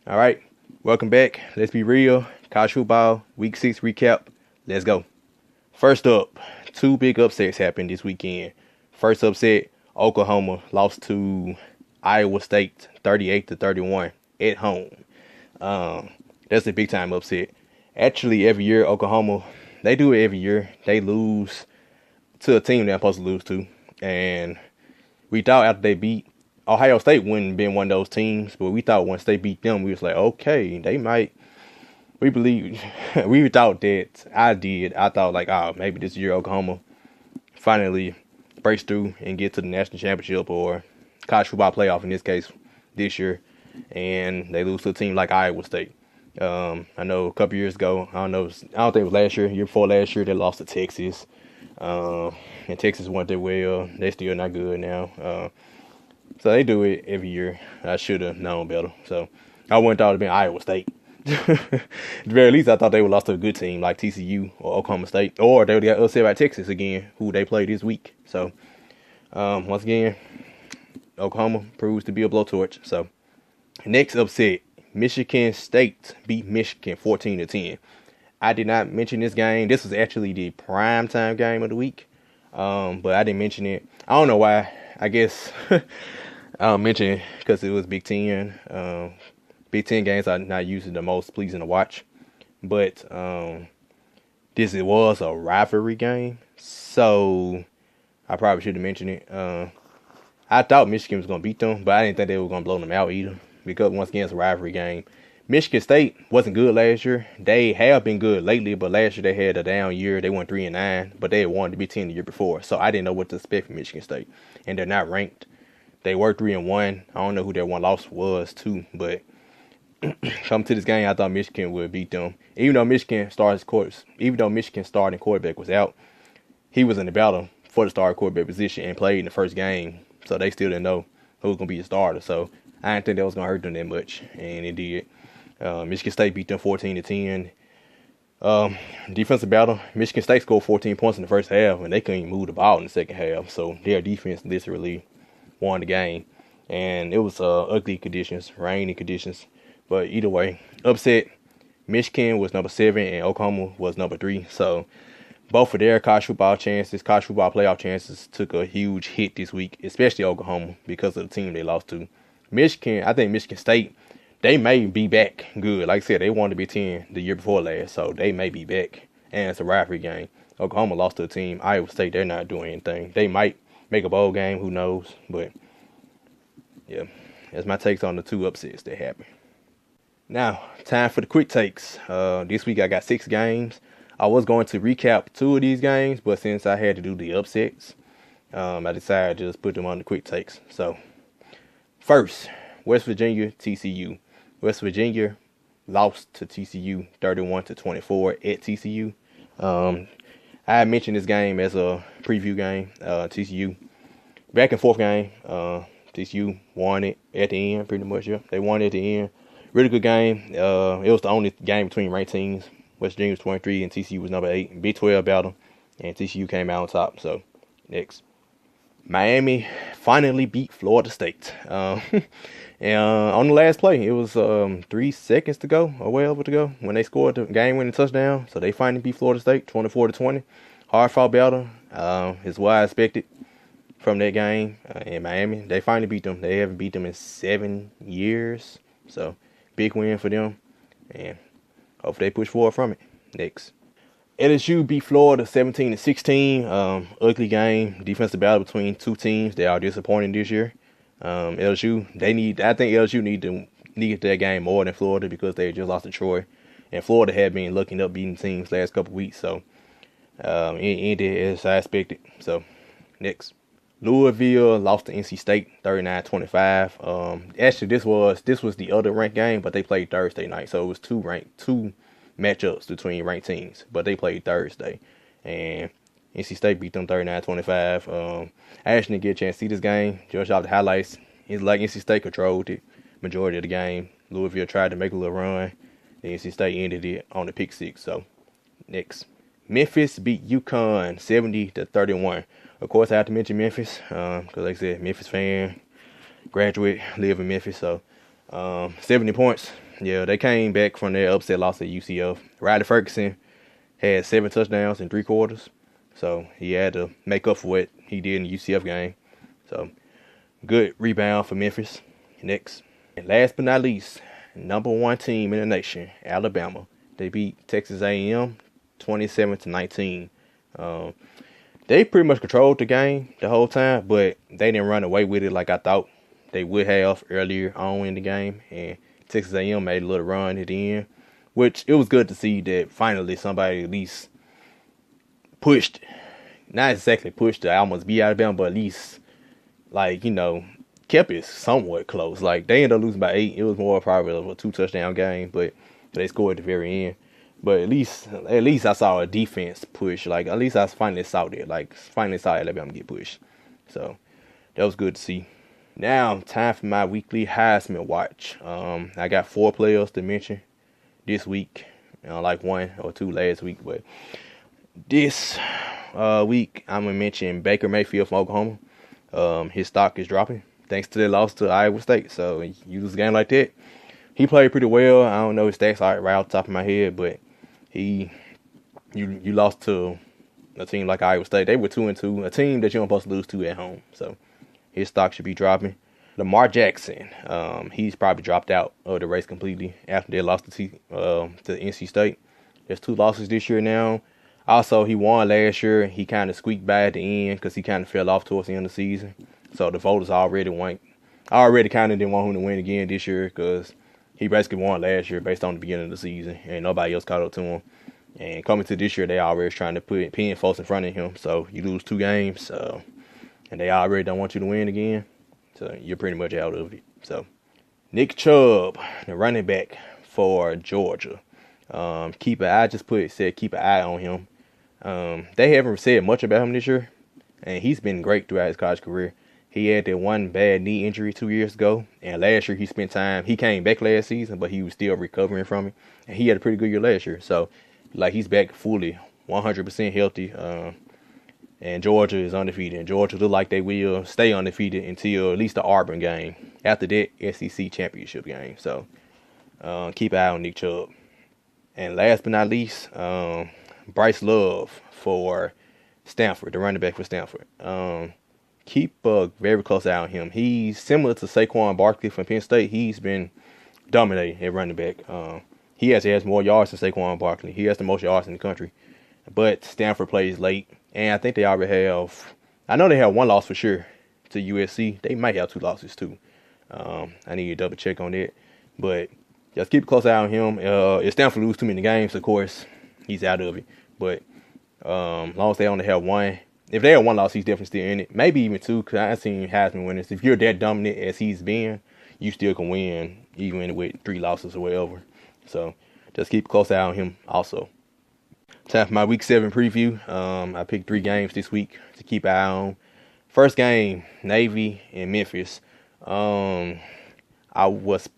All right, welcome back. Let's be real. College football, week 6 recap. Let's go. First up, two big upsets happened this weekend. First upset, Oklahoma lost to Iowa State 38-31 at home. That's a big time upset. Actually, every year, Oklahoma, they do it every year. They lose to a team they're supposed to lose to. And we thought after they beat Ohio State wouldn't have been one of those teams, but we thought once they beat them, we was like, okay, they might. We believe, we thought that, I thought like, oh, maybe this year Oklahoma finally breaks through and get to the national championship or college football playoff in this case this year, and they lose to a team like Iowa State. I know a couple years ago, I don't think it was last year before last year, they lost to Texas. And Texas went their way. They still not good now. So they do it every year. I should have known better. So I wouldn't thought it'd been Iowa State. At the very least, I thought they would lost to a good team like TCU or Oklahoma State, or they would get upset by Texas again, who they played this week. So once again, Oklahoma proves to be a blowtorch. So next upset, Michigan State beat Michigan 14-10. I did not mention this game. This was actually the prime time game of the week, but I didn't mention it. I don't know why. I guess I don't mention it because it was Big Ten. Big Ten games are not usually the most pleasing to watch, but it was a rivalry game, so I probably should have mentioned it. I thought Michigan was going to beat them, but I didn't think they were going to blow them out either, because once again, it's a rivalry game. Michigan State wasn't good last year. They have been good lately, but last year they had a down year. They went 3-9, but they had won the Big Ten the year before, so I didn't know what to expect from Michigan State, and they're not ranked. They were 3-1. I don't know who their one loss was too, but come to this game, I thought Michigan would beat them. Even though Michigan starting quarterback was out, he was in the battle for the starting quarterback position and played in the first game, so they still didn't know who was gonna be the starter. So I didn't think that was gonna hurt them that much, and it did. Michigan State beat them 14-10. Defensive battle. Michigan State scored 14 points in the first half, and they couldn't even move the ball in the second half. So their defense literally won the game, and it was ugly conditions, rainy conditions. But either way, upset. Michigan was number 7 and Oklahoma was number 3. So both of their college football playoff chances took a huge hit this week, especially Oklahoma because of the team they lost to. I think Michigan State, they may be back good. Like I said, they won the Big Ten the year before last, so they may be back. And it's a rivalry game. Oklahoma lost to a team. Iowa State, they're not doing anything. They might make a bowl game, who knows? But yeah, that's my takes on the two upsets that happened. Now, time for the quick takes. This week I got 6 games. I was going to recap 2 of these games, but since I had to do the upsets, I decided to just put them on the quick takes. So, first, West Virginia-TCU. West Virginia lost to TCU 31-24 at TCU. I mentioned this game as a preview game. TCU, back and forth game. TCU won it at the end, pretty much. Yeah, they won it at the end. Really good game. It was the only game between ranked teams. West Virginia was 23 and TCU was number 8. Big 12 battle, and TCU came out on top. So, next. Miami finally beat Florida State. And on the last play, it was 3 seconds to go, or way over to go, when they scored the game-winning touchdown. So they finally beat Florida State 24-20. Hard-fought battle. Is what I expected from that game in Miami. They finally beat them. They haven't beat them in 7 years. So big win for them, and hopefully they push forward from it. Next. LSU beat Florida 17-16. Ugly game. Defensive battle between two teams. They are disappointing this year. LSU, I think LSU needed that game more than Florida because they just lost to Troy. And Florida had been looking up beating teams last couple weeks. So it ended as I expected. So next. Louisville lost to NC State 39-25. Actually, this was the other ranked game, but they played Thursday night, so it was two matchups between ranked teams, but they played Thursday, and NC State beat them 39-25. I actually didn't get a chance to see this game. Just off the highlights, it's like NC State controlled it majority of the game. Louisville tried to make a little run. The NC State ended it on the pick 6. So next, Memphis beat UConn 70-31. Of course, I have to mention Memphis because, like I said, Memphis fan, graduate, live in Memphis. So 70 points. Yeah, they came back from their upset loss at UCF. Riley Ferguson had 7 touchdowns in 3 quarters. So he had to make up for what he did in the UCF game. So good rebound for Memphis. Next. And last but not least, number 1 team in the nation, Alabama. They beat Texas A&M 27-19. They pretty much controlled the game the whole time, but they didn't run away with it like I thought they would have earlier on in the game. And Texas A&M made a little run at the end, which it was good to see that finally somebody at least pushed, not exactly pushed to almost beat Alabama, but at least, like, kept it somewhat close. Like, they ended up losing by 8. It was more probably a 2-touchdown game, but they scored at the very end. But at least I saw a defense push. Like, at least I finally saw that. Like, finally saw Alabama get pushed. So that was good to see. Now, time for my weekly Heisman watch. I got 4 players to mention this week. Like 1 or 2 last week. But this week, I'm going to mention Baker Mayfield from Oklahoma. His stock is dropping thanks to the loss to Iowa State. So you lose a game like that. He played pretty well. I don't know his stats right off the top of my head, but you lost to a team like Iowa State. They were 2-2, a team that you're not supposed to lose to at home. So his stock should be dropping. Lamar Jackson, he's probably dropped out of the race completely after they lost to NC State. There's 2 losses this year now. Also, he won last year. He kind of squeaked by at the end because he kind of fell off towards the end of the season. So the voters already kind of didn't want him to win again this year because he basically won last year based on the beginning of the season, and nobody else caught up to him. And coming to this year, they already trying to put pin folks in front of him. So you lose 2 games, and they already don't want you to win again. So you're pretty much out of it. So Nick Chubb, the running back for Georgia. Keep an eye on him. They haven't said much about him this year, and he's been great throughout his college career. He had that one bad knee injury 2 years ago, and last year he came back last season, but he was still recovering from it, and he had a pretty good year last year. So, like, he's back fully 100% healthy, and Georgia is undefeated, and Georgia look like they will stay undefeated until at least the Auburn game. After that, SEC championship game. So, keep an eye on Nick Chubb. And last but not least, Bryce Love for Stanford, the running back for Stanford. Keep a very close eye on him. He's similar to Saquon Barkley from Penn State. He's been dominating at running back. He actually has more yards than Saquon Barkley. He has the most yards in the country. But Stanford plays late. And I think they already I know they have 1 loss for sure to USC. They might have 2 losses too. I need to double check on that. But just keep a close eye on him. If Stanford lose too many games, of course, he's out of it. But as long as they only have 1. If they have 1 loss, he's definitely still in it. Maybe even 2, because I've seen Heisman winners. If you're that dominant as he's been, you still can win, even with 3 losses or whatever. So just keep a close eye on him also. Time for my Week 7 preview. I picked 3 games this week to keep an eye on. First game, Navy and Memphis. I was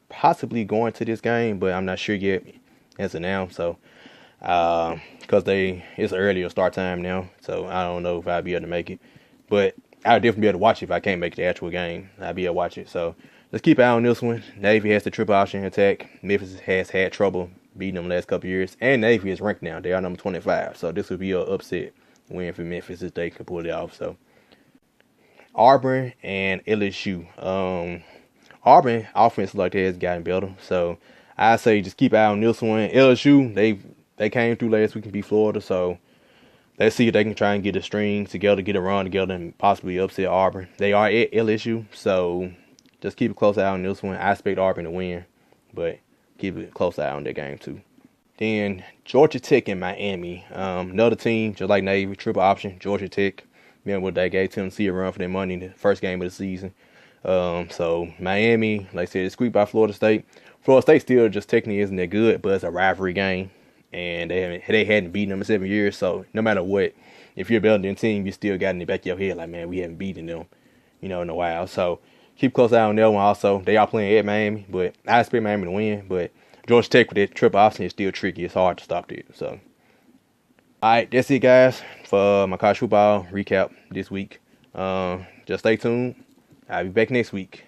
possibly going to this game, but I'm not sure yet as of now. So because it's an earlier start time now, so I don't know if I'll be able to make it. But I'll definitely be able to watch it if I can't make the actual game. I'll be able to watch it. So let's keep an eye on this one. Navy has the triple option attack. Memphis has had trouble beating them the last couple of years. And Navy is ranked now. They are number 25. So this would be an upset win for Memphis if they can pull it off. So Auburn and LSU. Auburn offense like that has gotten better. So I say just keep an eye on this one. LSU, they came through last week and beat Florida, so let's see if they can try and get a string together, get a run together, and possibly upset Auburn. They are at LSU, so just keep a close eye on this one. I expect Auburn to win, but keep a close eye on that game too. Then Georgia Tech and Miami. Another team, just like Navy, triple option, Georgia Tech. Remember what they gave Tennessee a run for their money in the first game of the season. So Miami, like I said, squeaked by Florida State. Florida State still just technically isn't that good, but it's a rivalry game. And they hadn't beaten them in 7 years, so no matter what, if you're building a team, you still got in the back of your head like, man, we haven't beaten them, in a while. So keep close eye on that one also. They are playing at Miami, but I expect Miami to win. But Georgia Tech with that triple option is still tricky. It's hard to stop it. So, all right, that's it, guys, for my college football recap this week. Just stay tuned. I'll be back next week.